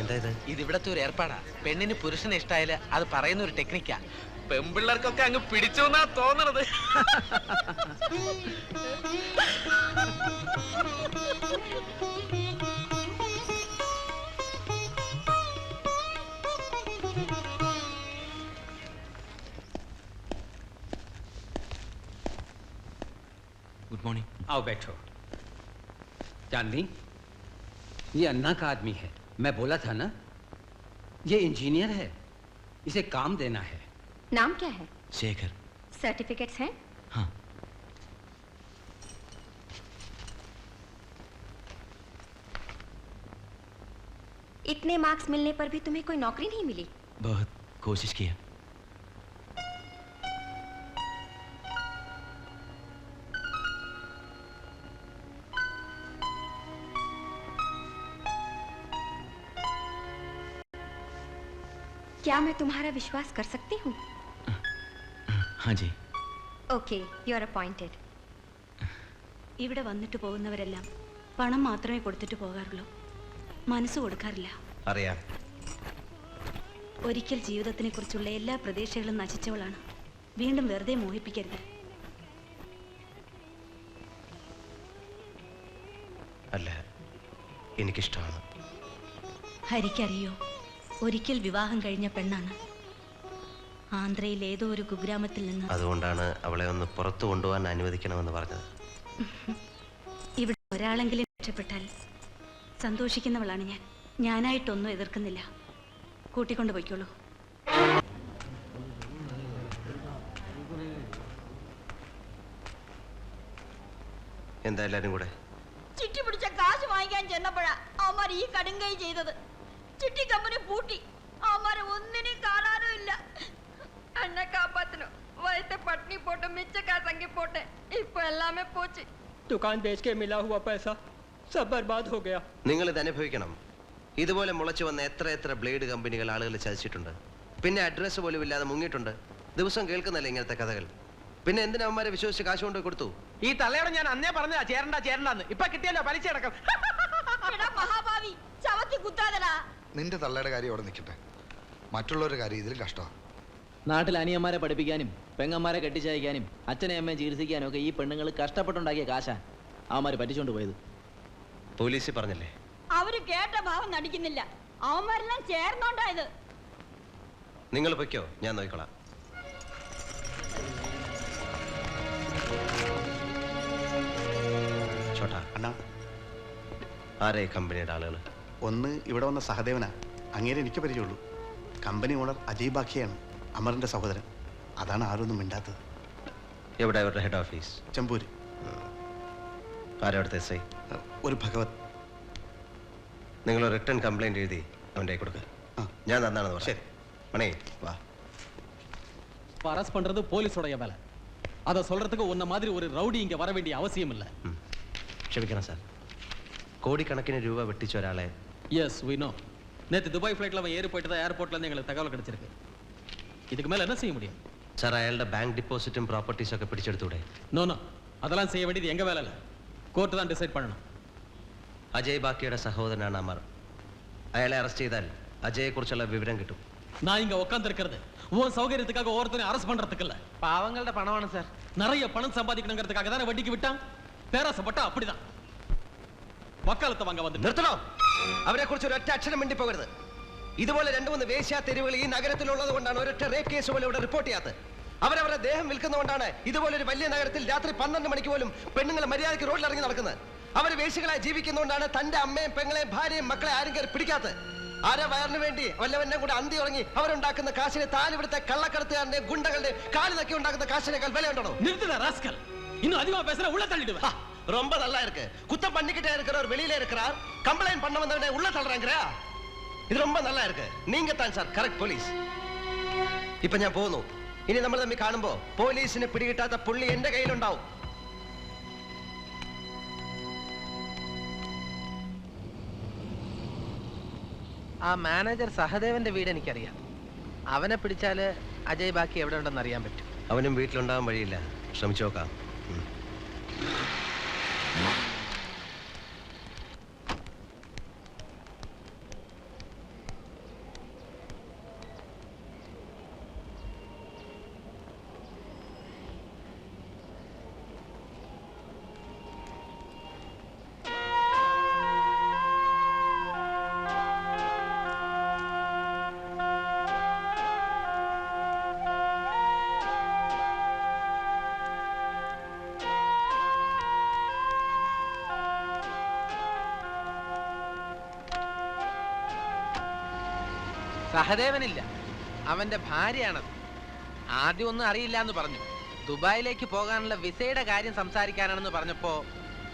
എന്താ ഇത് ഇവിടത്തെ ഒരു ഏർപ്പാടാ. പെണ്ണിന് പുരുഷനെ ഇഷ്ടായാല് അത് പറയുന്ന ഒരു ടെക്നിക്കാ. പെമ്പിള്ളേർക്കൊക്കെ അങ്ങ് പിടിച്ചു എന്നാ തോന്നണത്. Good morning. आओ बैठो। चांदनी, ये अन्ना का आदमी है। मैं बोला था ना, ये इंजीनियर है, इसे काम देना है। नाम क्या है? शेखर। सर्टिफिकेट्स हैं? हाँ। इतने मार्क्स मिलने पर भी तुम्हें कोई नौकरी नहीं मिली? बहुत कोशिश किया। क्या मैं तुम्हारा विश्वास कर सकती हूँ? हाँ जी। Okay, you are appointed. ഇവിടെ വന്നിട്ട് പോകുന്നവരെല്ലാം പണം മാത്രമേ കൊടുത്തിട്ട് പോകാറുള്ളൂ, മനസ്സ് കൊടുക്കാറില്ല. അറിയാം. ഒരിക്കൽ ജീവിതത്തിനെ കുറിച്ചുള്ള എല്ലാ പ്രതീക്ഷകളും നശിച്ചവളാണ്. വീണ്ടും വെറുതെ മോഹിപ്പിക്കരുത്. അല്ല, എനിക്കിഷ്ടമാണ്. ഹരിക്കറിയോ, ഒരിക്കൽ വിവാഹം കഴിഞ്ഞ പെണ്ണാണ്. ആന്ധ്രയിൽ ഏതോ ഒരു കുഗ്രാമത്തിൽ നിന്ന്. അതുകൊണ്ടാണ് അവളെ ഒന്ന് പുറത്തു കൊണ്ടുപോകാൻ അനുവദിക്കണമെന്ന് പറഞ്ഞത്. ഇവിടെ ഒരാളെങ്കിലും രക്ഷപ്പെട്ടാൽ സന്തോഷിക്കുന്നവളാണ് ഞാൻ. ഞാനായിട്ടൊന്നും എതിർക്കുന്നില്ല. കൂട്ടിക്കൊണ്ടു പോയിക്കോളൂ. എന്താ എല്ലാരും കൂടെ? ചിട്ടി പിടിച്ച കാശ് വാങ്ങിക്കാൻ ചെന്നപ്പോഴാ അവന്മാർ ഈ കടുങ്കൈ ചെയ്തത്. ചിട്ടി കമ്പനി പൂട്ടി. അവന്മാരെ ഒന്നിനും കാണാനും ഇല്ല. എന്നെ കാപ്പാത്തിനോ വയത്തെ പട്ടിണി പോട്ടെ, മിച്ചക്കാ തങ്കി പോട്ടെ, ഇപ്പൊ എല്ലാമേ പോച്ച്. दुकान बेच के मिला हुआ पैसा सब बर्बाद हो गया. നിങ്ങൾ ഇത് അനുഭവിക്കണം. ഇതുപോലെ മുളച്ചു വന്ന എത്ര ബ്ലേഡ് കമ്പനികൾ ആളുകൾ ചതിച്ചിട്ടുണ്ട്. പിന്നെ അഡ്രസ്സ് പോലും ഇല്ലാതെ മുങ്ങിയിട്ടുണ്ട്. ദിവസം കേൾക്കുന്നല്ലേ ഇങ്ങനത്തെ കഥകൾ. പിന്നെ എന്തിനാ അവന്മാരെ വിശ്വസിച്ച് കാശ് കൊണ്ട് കൊടുത്തു? ഈ തലയോടെ ഞാൻ അന്നേ പറഞ്ഞതാ ചേരണ്ടെന്ന്. ഇപ്പൊ കിട്ടിയല്ലോ പലിശ അടക്കം. മഹാഭാവി ചവത്തി കുത്താതടാ. നിന്റെ തള്ളയുടെ കാര്യം അവിടെ നിൽക്കട്ടെ, മറ്റുള്ളവരുടെ കാര്യം ഇതിലും കഷ്ടമാണ്. നാട്ടിൽ അനിയന്മാരെ പഠിപ്പിക്കാനും പെങ്ങന്മാരെ കെട്ടിച്ചയക്കാനും അച്ഛനെ അമ്മയെ ചികിത്സിക്കാനും ഒക്കെ ഈ പെണ്ണുങ്ങൾ കഷ്ടപ്പെട്ടുണ്ടാക്കിയ കാശാ അവന്മാര് പറ്റിച്ചോണ്ട് പോയത്. പോലീസ് പറഞ്ഞില്ലേ? അവര് കേട്ട ഭാവം നടിക്കുന്നില്ല. അവന്മാരെല്ലാം ചേർന്നോണ്ടായത്. നിങ്ങൾ പൊയ്ക്കോ, ഞാൻ നോക്കിക്കോളാം. ചോട്ടാ അണ്ണാ, ആരെ കമ്പനിയുടെ ആളുകൾ? ഒന്ന് ഇവിടെ വന്ന സഹദേവനാ, അങ്ങേരെ എനിക്ക് പരിചയമുള്ളൂ. കമ്പനി ഓണർ അജയ് ബാഖിയാണ്, അമറിന്റെ സഹോദരൻ. അതാണ് ആരൊന്നും മിണ്ടാത്തത്. എവിടെ അവരുടെ ഹെഡ് ഓഫീസ്? ചെമ്പൂര്. ആരവിടുത്തെ എസ് ഐ? ഒരു ഭഗവത്. നിങ്ങൾ റിട്ടേൺ കംപ്ലൈന്റ് എഴുതി അവൻ്റെ കൊടുക്കുക. ഞാൻ തന്നാണെന്ന് പറഞ്ഞു. மணி வா. அரஸ்ட் பண்றது போலீஸோட வேலை. அதை சொல்றதுக்கு உன்ன மாதிரி ஒரு ரவுடி இங்க வர வேண்டிய அவசியம் இல்ல. ക്ഷമിക്കണം സാർ. கோடிக்கணக்கிന് രൂപ വെട്ടിച്ച ഒരാളെ. Yes we know. நேத்து துபாய் ஃளைட்ல அவன் ஏறி போயிட்டதா ஏர்போர்ட்ல இருந்து எங்களுக்கு தகவல் கிடைச்சிருக்கு. இதுக்கு மேல என்ன செய்ய முடியும்? സാർ, അയാളുടെ ബാങ്ക് ഡിപ്പോസിറ്റും പ്രോപ്പർട്ടീസും ഒക്കെ പിടിച്ചെടുത്തൂടെ? நோ நோ, அதெல்லாம் செய்ய வேண்டியது எங்க வேலை இல்ல. கோர்ட் தான் டிசைட் பண்ணணும். അജയ് ബാക്കിയുടെ സഹോദരനാണ് അമർ. അയാളെ അറസ്റ്റ് ചെയ്താൽ അജയെ കുറിച്ചുള്ള വിവരം കിട്ടും. நான் இங்க உட்கார்ந்திருக்கிறது உன் சௌகரியத்துக்காக ஒருத்தனை அரெஸ்ட் பண்றதுக்கு இல்ல. பாவங்களோட பணമാണ് சார். நிறைய பணம் சம்பாதிக்கணுங்கிறதுக்காக தானே வட்டிக்கு விட்டான். பேராசப்பட்டா அப்படிதான். വക്കാലത്ത് വാങ്ങ വന്നു. നിർത്തണോ? അവരെ കുറിച്ച് ഒരൊറ്റ അക്ഷരം മിണ്ടി പോകരുത്. ഇതുപോലെ 2-3 വേശ്യാ തെരുവുകൾ ഈ നഗരത്തിലുള്ളത് കൊണ്ടാണ് ഒരൊറ്റ റേപ്പ് കേസ് പോലും ഇവിടെ റിപ്പോർട്ട് ചെയ്യാത്തത്. അവരവരുടെ ദേഹം വിൽക്കുന്നതുകൊണ്ടാണ് ഇതുപോലൊരു വലിയ നഗരത്തിൽ രാത്രി 12 മണിക്ക് പോലും പെണ്ണുങ്ങൾ മര്യാദയ്ക്ക് റോഡിൽ ഇറങ്ങി നടക്കുന്നത്. അവർ വേശ്യകളായി ജീവിക്കുന്നതുകൊണ്ടാണ് തന്റെ അമ്മയും പെങ്ങളെയും ഭാര്യയും മക്കളെ ആരും കയറി പിടിക്കാത്തത്. ആരെ വയറിന് വേണ്ടി വല്ലവന്റെ കൂടെ അന്തി ഉറങ്ങി അവരുണ്ടാക്കുന്ന കാശിനെ താലിവിടുത്തെ കള്ളക്കടത്തുകാരന്റെ ഗുണ്ടകളുടെ കാലി നക്കി ഉണ്ടാക്കുന്ന കാശിനേക്കാൾ വിലയുണ്ടോ? நிறுத்துடா ராஸ்கல். இன்னும் அதிகமா பேசுற உள்ள தள்ளிடுவா. ரொம்ப நல்லா இருக்கு. குத்தம் பண்ணிக்கிட்டே இருக்கிறவர் வெளியில இருக்கிறார், கம்ப்ளைண்ட் பண்ண வந்தவனே உள்ள தள்ளுறாங்கறா. இது ரொம்ப நல்லா இருக்கு. நீங்க தான் சார் கரெக்ட் പോലീസ്. ഇപ്പോ ഞാൻ പോകുന്നു. ഇനി നമ്മൾ തമ്മിൽ കാണുമ്പോ പോലീസിനെ പിടികിട്ടാത്ത പുള്ളി എന്റെ കയ്യിലുണ്ടാവും. ആ മാനേജർ സഹദേവന്റെ വീട് എനിക്കറിയാം. അവനെ പിടിച്ചാല് അജയ് ബാക്കി എവിടെ ഉണ്ടെന്ന് അറിയാൻ പറ്റും. അവനും വീട്ടിലുണ്ടാവാൻ വഴിയില്ല. ശ്രമിച്ചു നോക്കാം. സഹദേവനില്ല, അവന്റെ ഭാര്യയാണത്. ആദ്യം ഒന്നും അറിയില്ല എന്ന് പറഞ്ഞു. ദുബായിലേക്ക് പോകാനുള്ള വിസയുടെ കാര്യം സംസാരിക്കാനാണെന്ന് പറഞ്ഞപ്പോ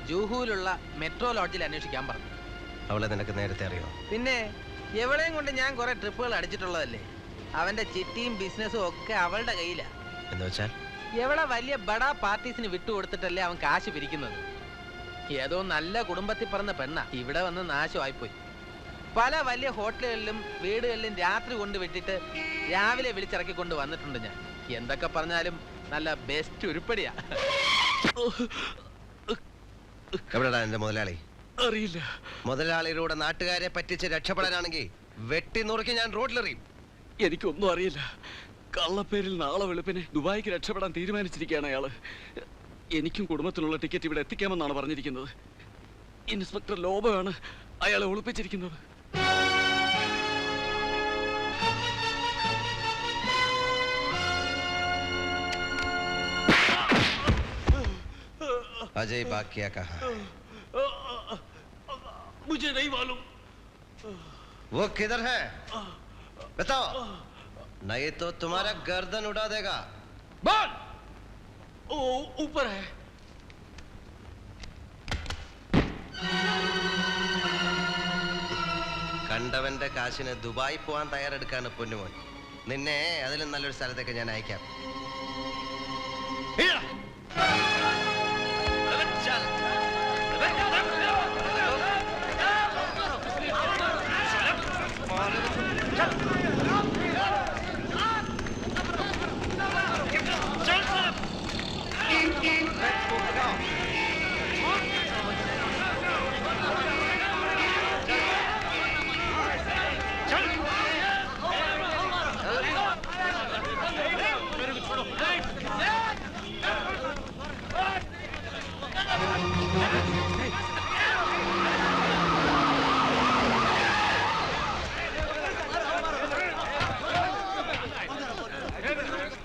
ജൂഹുവിലുള്ള മെട്രോ ലോഡ്ജിൽ അന്വേഷിക്കാൻ പറഞ്ഞു. അവളെ നിനക്ക് നേരത്തെ അറിയോ? പിന്നെ എവിടെയും കൊണ്ട് ഞാൻ കുറെ ട്രിപ്പുകൾ അടിച്ചിട്ടുള്ളതല്ലേ. അവന്റെ ചിട്ടിയും ബിസിനസ്സും ഒക്കെ അവളുടെ കയ്യിലാ. എന്ന് വെച്ചാൽ എവിടെ വലിയ ബഡാ പാർട്ടീസിന് വിട്ടുകൊടുത്തിട്ടല്ലേ അവൻ കാശ് പിരിക്കുന്നത്. ഏതോ നല്ല കുടുംബത്തിൽ പറഞ്ഞ പെണ്ണ ഇവിടെ വന്ന് നാശമായിപ്പോയി. പല വലിയ ഹോട്ടലുകളിലും വീടുകളിലും രാത്രി കൊണ്ടുവിട്ടിട്ട് രാവിലെ വിളിച്ചിറക്കി കൊണ്ട് വന്നിട്ടുണ്ട് ഞാൻ. എന്തൊക്കെ പറഞ്ഞാലും നല്ല ബെസ്റ്റ് ഉരുപ്പടിയാ. എവിടെടാ എന്റെ മുതലാളി? അറിയില്ല. മുതലാളിയിലൂടെ നാട്ടുകാരെ പറ്റിച്ച് രക്ഷപ്പെടാനാണെങ്കിൽ വെട്ടി നുറുക്കി ഞാൻ റോഡിലെറിയും. എനിക്കൊന്നും അറിയില്ല. കള്ളപ്പേരിൽ നാളെ വെളുപ്പിന് ദുബായിക്ക് രക്ഷപ്പെടാൻ തീരുമാനിച്ചിരിക്കുകയാണ് അയാള്. എനിക്കും കുടുംബത്തിനുള്ള ടിക്കറ്റ് ഇവിടെ എത്തിക്കാമെന്നാണ് പറഞ്ഞിരിക്കുന്നത്. ഇൻസ്പെക്ടർ ലോബയാണ് അയാളെ ഒളിപ്പിച്ചിരിക്കുന്നത്. अजय बाकिया कहाँ? मुझे नहीं मालूम. वो किधर है? बताओ, नहीं तो तुम्हारा गर्दन उड़ा देगा. बोल. ओ ऊपर है. കണ്ടവന്റെ കാശിന് ദുബായി പോവാൻ തയ്യാറെടുക്കാണ് പൊന്നുമോൻ. നിന്നെ അതിലും നല്ലൊരു സ്ഥലത്തേക്ക് ഞാൻ അയക്കാം.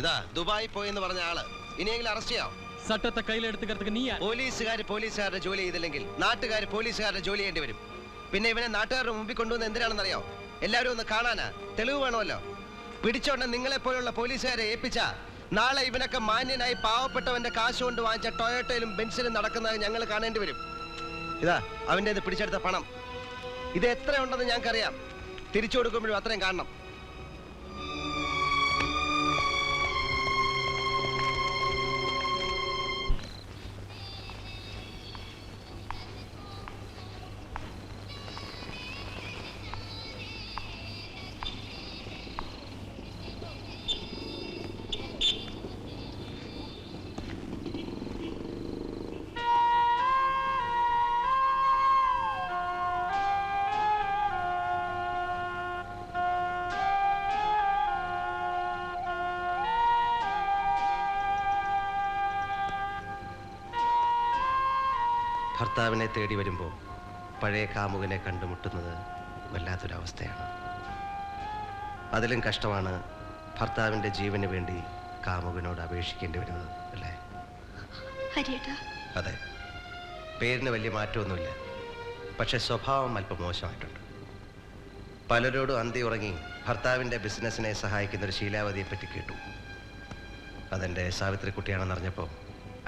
ഇതാ ദുബായി പോയെന്ന് പറഞ്ഞ ആള് ഇനിയെങ്കിലും അറസ്റ്റ് ചെയ്യാം. സട്ടത്തെ കയ്യിലെടുത്ത് നീ പോലീസുകാര് ജോലി ചെയ്തില്ലെങ്കിൽ നാട്ടുകാർ പോലീസുകാരുടെ ജോലി ചെയ്യേണ്ടി വരും. പിന്നെ ഇവനെ നാട്ടുകാരുടെ മുമ്പിൽ കൊണ്ടുവന്ന് എന്തിനാണെന്നറിയോ? എല്ലാവരും ഒന്ന് കാണാനാ, തെളിവ് വേണമല്ലോ. പിടിച്ചോണ്ട് നിങ്ങളെ പോലുള്ള പോലീസുകാരെ ഏൽപ്പിച്ച നാളെ ഇവനൊക്കെ മാന്യനായി പാവപ്പെട്ടവന്റെ കാശ് കൊണ്ട് വാങ്ങിച്ച ടൊയോട്ടയിലും ബെൻസിലും നടക്കുന്നത് ഞങ്ങൾ കാണേണ്ടി വരും. ഇതാ അവന്റെ പിടിച്ചെടുത്ത പണം. ഇത് എത്ര ഉണ്ടെന്ന് ഞങ്ങൾക്കറിയാം. തിരിച്ചു കൊടുക്കുമ്പോഴും അത്രയും കാണണം. ഭർത്താവിനെ തേടി വരുമ്പോൾ പഴയ കാമുകനെ കണ്ടുമുട്ടുന്നത് വല്ലാത്തൊരവസ്ഥയാണ്. അതിലും കഷ്ടമാണ് ഭർത്താവിൻ്റെ ജീവന് വേണ്ടി കാമുകനോട് അപേക്ഷിക്കേണ്ടി വരുന്നത്, അല്ലേ? അതെ, പേരിന് വലിയ മാറ്റമൊന്നുമില്ല, പക്ഷെ സ്വഭാവം അല്പം മോശമായിട്ടുണ്ട്. പലരോടും അന്തി ഉറങ്ങി ഭർത്താവിൻ്റെ ബിസിനസ്സിനെ സഹായിക്കുന്ന ഒരു ശീലാവതിയെ പറ്റി കേട്ടു. അതെൻ്റെ സാവിത്രി കുട്ടിയാണെന്നറിഞ്ഞപ്പോൾ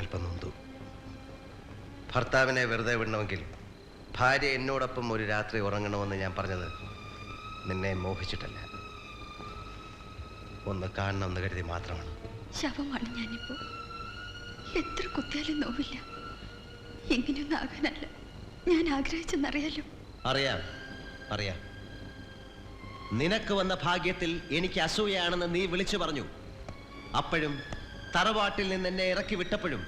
അല്പം നൊന്തു. ഭർത്താവിനെ വെറുതെ വിടണമെങ്കിൽ ഭാര്യ എന്നോടൊപ്പം ഒരു രാത്രി ഉറങ്ങണമെന്ന് ഞാൻ പറഞ്ഞത് നിന്നെ മോഹിച്ചിട്ടല്ല, ഒന്ന് കാണണമെന്ന് കരുതി മാത്രമാണ്. ശവമാണ് ഞാനിപ്പോ. എത്ര കുത്തിയാലും നോവില്ല. ഇങ്ങനെയൊന്നും ആകാനല്ല ഞാൻ ആഗ്രഹിച്ചെന്നറിയാലോ. അറിയാം, അറിയാം. നിനക്ക് വന്ന ഭാഗ്യത്തിൽ എനിക്ക് അസൂയാണെന്ന് നീ വിളിച്ചു പറഞ്ഞു. അപ്പോഴും തറവാട്ടിൽ നിന്ന് എന്നെ ഇറക്കി വിട്ടപ്പോഴും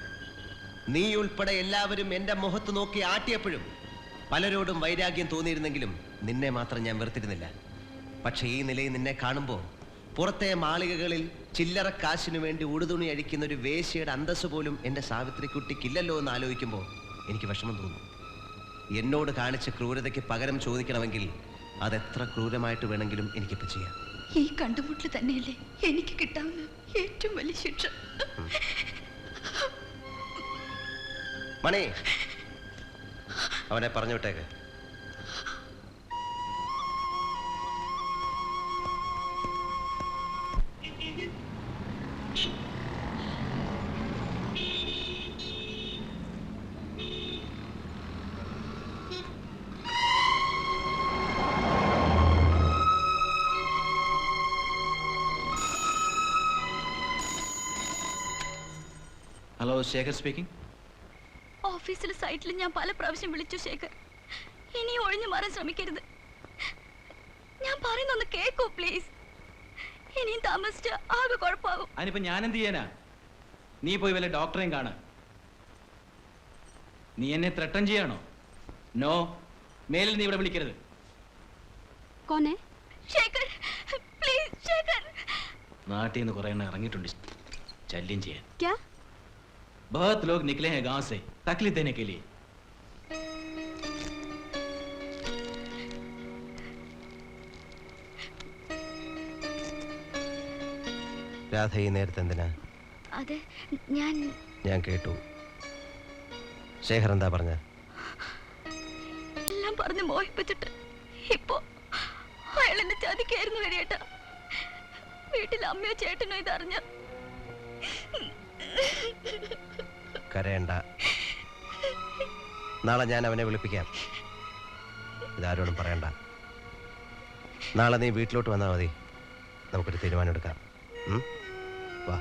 നീ ഉൾപ്പെടെ എല്ലാവരും എൻ്റെ മുഖത്ത് നോക്കി ആട്ടിയപ്പോഴും പലരോടും വൈരാഗ്യം തോന്നിയിരുന്നെങ്കിലും നിന്നെ മാത്രം ഞാൻ വെറുത്തിരുന്നില്ല. പക്ഷേ ഈ നിലയിൽ നിന്നെ കാണുമ്പോൾ പുറത്തെ മാളികകളിൽ ചില്ലറ കാശിനു വേണ്ടി ഉടുതുണി അഴിക്കുന്ന ഒരു വേശ്യയുടെ അന്തസ് പോലും എൻ്റെ സാവിത്രിക്കുട്ടിക്കില്ലല്ലോ എന്ന് ആലോചിക്കുമ്പോൾ എനിക്ക് വിഷമം തോന്നും. എന്നോട് കാണിച്ച ക്രൂരതയ്ക്ക് പകരം ചോദിക്കണമെങ്കിൽ അതെത്ര ക്രൂരമായിട്ട് വേണമെങ്കിലും എനിക്കിപ്പോൾ ചെയ്യാം. ഈ കണ്ടുമുട്ടൽ തന്നെയല്ലേ എനിക്ക് കിട്ടാവുന്ന ഏറ്റവും വലിയ ശിക്ഷ. മണി, അവനെ പറഞ്ഞു വിട്ടേക്ക്. Hello Shekhar speaking. ഓഫീസിലെ സൈറ്റിൽ ഞാൻ പല പ്രാവശ്യം വിളിച്ചു ശേഖർ. ഇനി ഒഴിഞ്ഞു മാറാൻ ശ്രമിക്കരുത്. ഞാൻ പറയുന്നൊന്ന് കേക്കൂ പ്ലീസ്. ഇനിയും താമസിച്ച ആകെ കുഴപ്പമാകും. അതിനിപ്പോ ഞാൻ എന്ത് ചെയ്യാനാ? നീ പോയി വല്ല ഡോക്ടറെയും കാണ. നീ എന്നെ ത്രട്ടൻ ചെയ്യാണോ? നോ, മേലിൽ നീ ഇവിടെ വിളിക്കരുത്. കോനെ? ശേഖർ പ്ലീസ് ശേഖർ. നാട്ടിൽ നിന്ന് കുറെ എണ്ണം ഇറങ്ങിയിട്ടുണ്ട് ശല്യം ചെയ്യാൻ. क्या? बहुत लोग निकले हैं गांव से तकलीफ देने के लिए. രാധ ഈ നേരത്തെ എന്തിനാ? അതെ, ഞാൻ കേട്ടു. ശേഖർ എന്താ പറഞ്ഞ? എല്ലാം പറഞ്ഞ് മോഹിപ്പിച്ചിട്ട് ഇപ്പോ അയാൾ എന്നെ ചതിക്കായിരുന്നു വരിയേട്ടാ. വീട്ടിൽ അമ്മയോ ചേട്ടനോ ഇതറിഞ്ഞ. കരയണ്ട, നാളെ ഞാൻ അവനെ വിളിപ്പിക്കാം. ഇതാരോടും പറയണ്ട. നാളെ നീ വീട്ടിലോട്ട് വന്നാൽ മതി, നമുക്കൊരു തീരുമാനം എടുക്കാം. വാ.